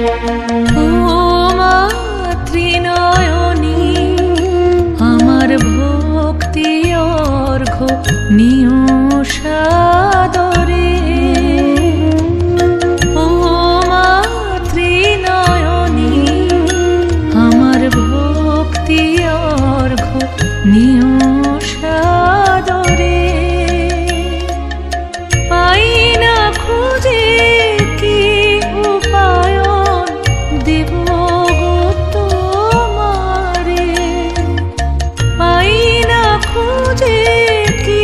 ও মাতৃনয়নী, আমার ভক্তি অর্ঘ্য নিও সাদরে। ও মাতৃনয়নী, আমার ভক্তি অর্ঘ্য নিও সাদরে। পাই না খুঁজে কি উপায়ন দেব গো তোমারে। পাই না খুঁজে কি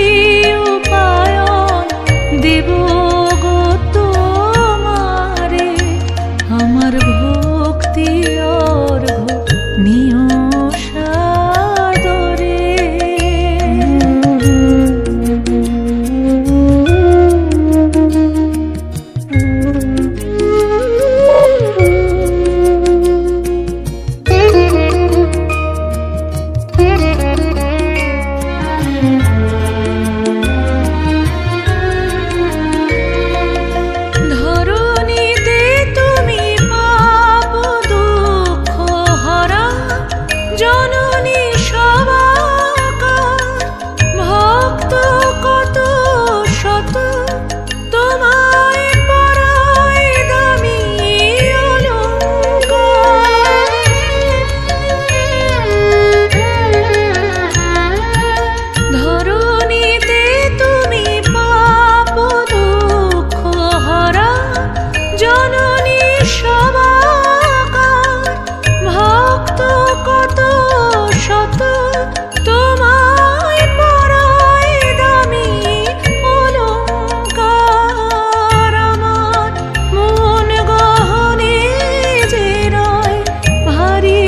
উপায়ন দেব গো তোমারে। আমার ভক্তি অর্ঘ্য নিও সাদরে। ধরণীতে তুমি পাপ দুঃখ হরা জননী সবাকার। ভক্ত কত শত তোমায় পরায় দামি অলঙ্কার। ধরণীতে তুমি পাপ দুঃখ হরা জননী সবাকার। ভক্ত কত শত তোমায় পরায় দামি অলঙ্কার। আমার মন গহনে যে রয় ভারী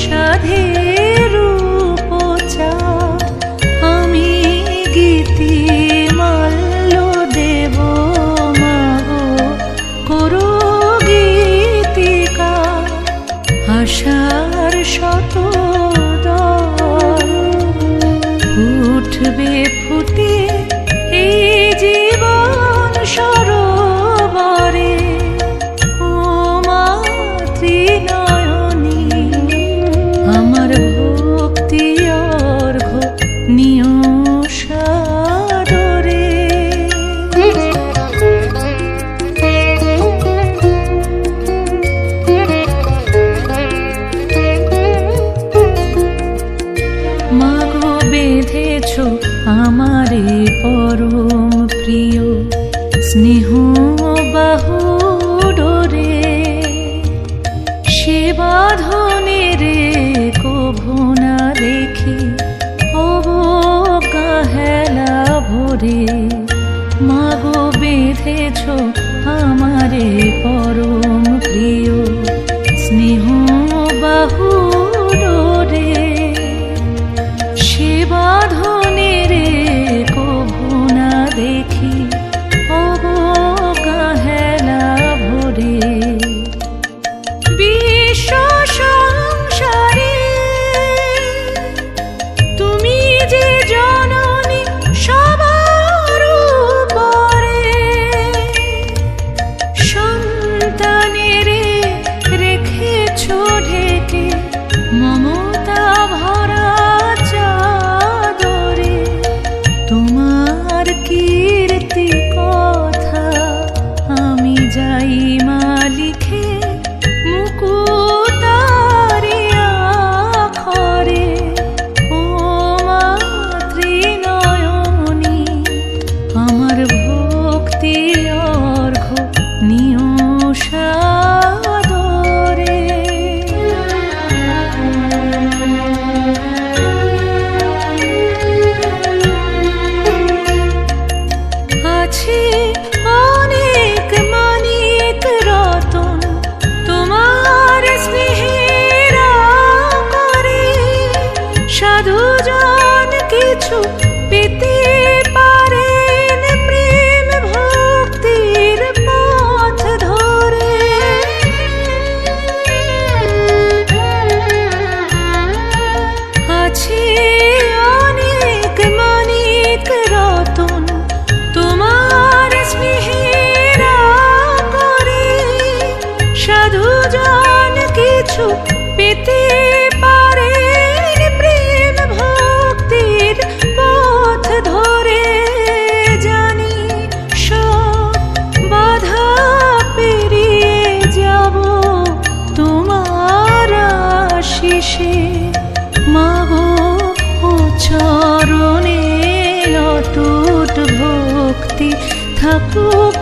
সাধের রূপচার। আমি গীতি মাল্য দেব মাগো করো গীতিকার। আশার শত দল উঠবে ফুটে এই জীবন সরোবরে। ও মাতৃনয়নী, আমার ভক্তি অর্ঘ্য নিও সাদরে। মাগো বেঁধেছ আমারে পরম প্রিয় স্নেহ বাহু ডোরে। সে বাঁধনের কোভনা দেখি অবজ্ঞা হেলা ভরে। মাগো বেঁধেছ আমারে পরম প্রিয় স্নেহ বাহু ডোরে। সে বাঁধনের কোভনা দেখি অবজ্ঞা হেলা ভরে। বিশ্ব সংসারে তুমি যে জননী সবার উপরে। সন্তান সুখ পেতে পারে প্রেম ভক্তির পথ ধরে জানি সব বাধা পেরিয়ে যাব তোমার আশিসে মাগো ও চরণে অটুট ভক্তি থাকুক